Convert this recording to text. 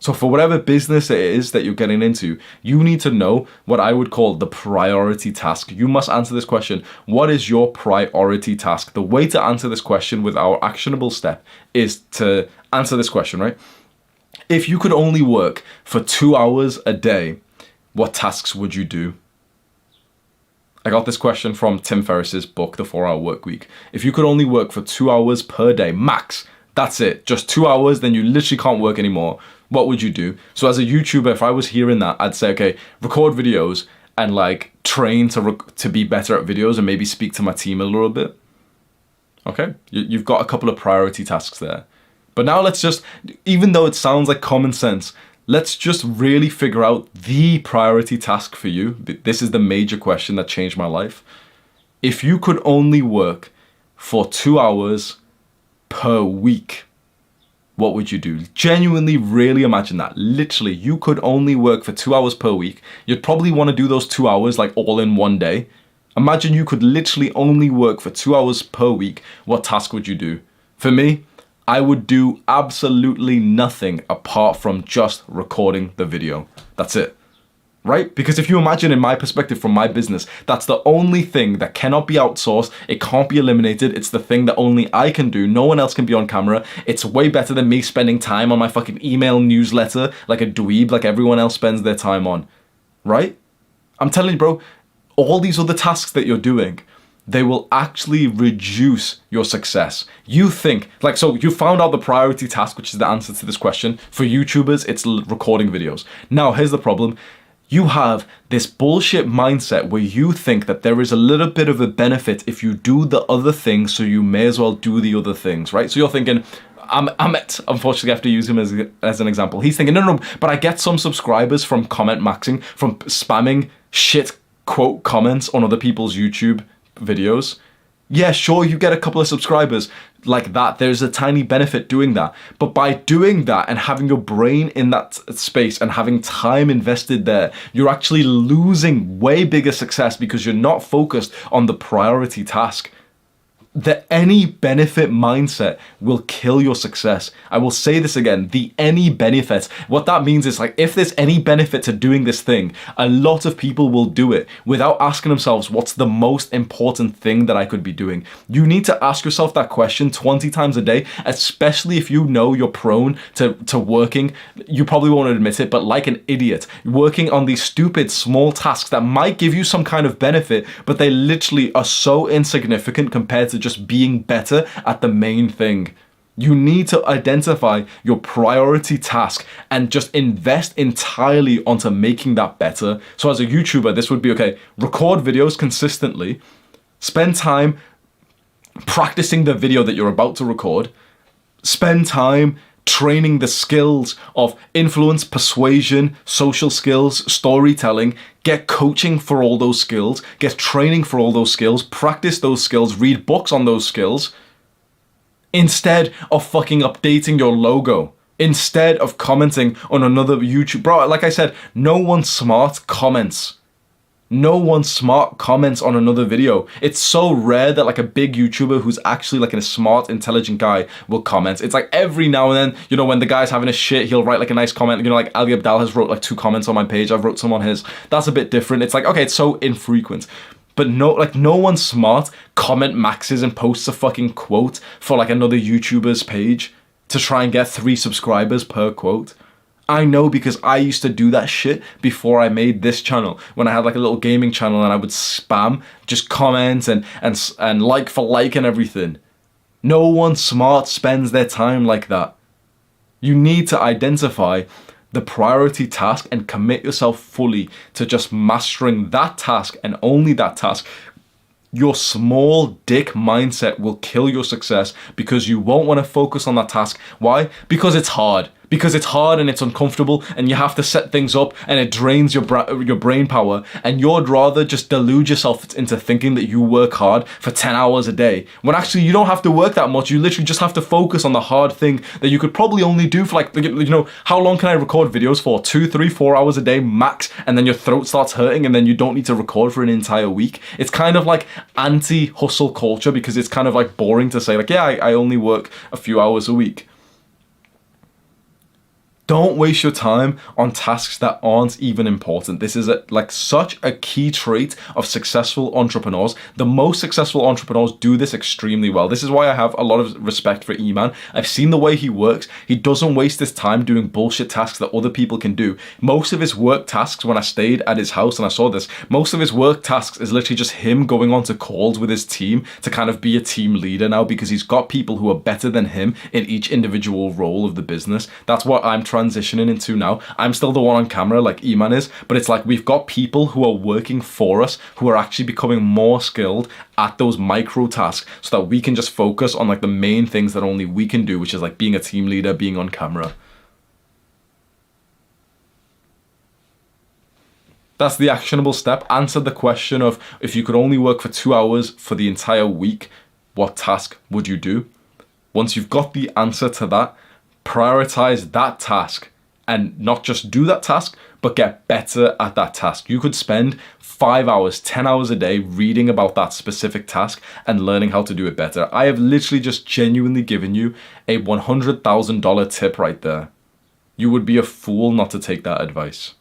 So for whatever business it is that you're getting into, you need to know what I would call the priority task. You must answer this question. What is your priority task? The way to answer this question with our actionable step is to answer this question, right? If you could only work for 2 hours a day, what tasks would you do? I got this question from Tim Ferriss's book, The 4 Hour Work Week. If you could only work for 2 hours per day, max, that's it, just 2 hours, then you literally can't work anymore. What would you do? So as a YouTuber, if I was hearing that, I'd say, okay, record videos and like train to be better at videos and maybe speak to my team a little bit. Okay, you've got a couple of priority tasks there. But now let's just, even though it sounds like common sense, let's just really figure out the priority task for you. This is the major question that changed my life. If you could only work for 2 hours per week, what would you do? Genuinely, really imagine that. Literally, you could only work for 2 hours per week. You'd probably want to do those 2 hours like all in one day. Imagine you could literally only work for 2 hours per week. What task would you do? For me, I would do absolutely nothing apart from just recording the video. That's it. Right? Because if you imagine in my perspective from my business, that's the only thing that cannot be outsourced. It can't be eliminated. It's the thing that only I can do. No one else can be on camera. It's way better than me spending time on my fucking email newsletter like a dweeb, like everyone else spends their time on. Right? I'm telling you, bro, all these other tasks that you're doing, they will actually reduce your success. You think, like, so you found out the priority task, which is the answer to this question. For YouTubers, it's recording videos. Now, here's the problem. You have this bullshit mindset where you think that there is a little bit of a benefit if you do the other things, so you may as well do the other things, right? So you're thinking, Amit, unfortunately I have to use him as an example. He's thinking, no, but I get some subscribers from comment maxing, from spamming shit quote comments on other people's YouTube videos. Yeah, sure, you get a couple of subscribers like that. There's a tiny benefit doing that. But by doing that and having your brain in that space and having time invested there, you're actually losing way bigger success because you're not focused on the priority task. The any benefit mindset will kill your success. I will say this again, the any benefit. What that means is like, if there's any benefit to doing this thing, a lot of people will do it without asking themselves, what's the most important thing that I could be doing? You need to ask yourself that question 20 times a day, especially if you know you're prone to working, you probably won't admit it, but like an idiot, working on these stupid small tasks that might give you some kind of benefit, but they literally are so insignificant compared to just being better at the main thing. You need to identify your priority task and just invest entirely onto making that better. So as a YouTuber, this would be, okay, record videos consistently, spend time practicing the video that you're about to record, spend time training the skills of influence, persuasion, social skills, storytelling, get coaching for all those skills, get training for all those skills, practice those skills, read books on those skills, instead of fucking updating your logo, instead of commenting on another YouTube. Bro, like I said, no one smart comments. No one smart comments on another video. It's so rare that like a big YouTuber who's actually like a smart, intelligent guy will comment. It's like every now and then, you know, when the guy's having a shit, he'll write like a nice comment. You know, like Ali Abdal has wrote like 2 comments on my page. I've wrote some on his. That's a bit different. It's like, okay, it's so infrequent. But no one smart comment maxes and posts a fucking quote for like another YouTuber's page to try and get 3 subscribers per quote. I know because I used to do that shit before I made this channel. When I had like a little gaming channel and I would spam just comments and like for like and everything. No one smart spends their time like that. You need to identify the priority task and commit yourself fully to just mastering that task and only that task. Your small dick mindset will kill your success because you won't want to focus on that task. Why? Because it's hard. Because it's hard and it's uncomfortable and you have to set things up and it drains your brain power, and you'd rather just delude yourself into thinking that you work hard for 10 hours a day when actually you don't have to work that much. You literally just have to focus on the hard thing that you could probably only do for like, you know, how long can I record videos for? 2, 3, 4 hours a day max, and then your throat starts hurting and then you don't need to record for an entire week. It's kind of like anti-hustle culture because it's kind of like boring to say like, yeah, I only work a few hours a week. Don't waste your time on tasks that aren't even important. This is such a key trait of successful entrepreneurs. The most successful entrepreneurs do this extremely well. This is why I have a lot of respect for Iman. I've seen the way he works. He doesn't waste his time doing bullshit tasks that other people can do. Most of his work tasks, when I stayed at his house and I saw this, most of his work tasks is literally just him going on to calls with his team to kind of be a team leader now, because he's got people who are better than him in each individual role of the business. That's what I'm transitioning into now. I'm still the one on camera like Iman is, but it's like we've got people who are working for us who are actually becoming more skilled at those micro tasks so that we can just focus on like the main things that only we can do, which is like being a team leader, being on camera. That's the actionable step. Answer the question of, if you could only work for 2 hours for the entire week, what task would you do? Once you've got the answer to that, prioritize that task, and not just do that task, but get better at that task. You could spend 5 hours, 10 hours a day reading about that specific task and learning how to do it better. I have literally just genuinely given you a $100,000 tip right there. You would be a fool not to take that advice.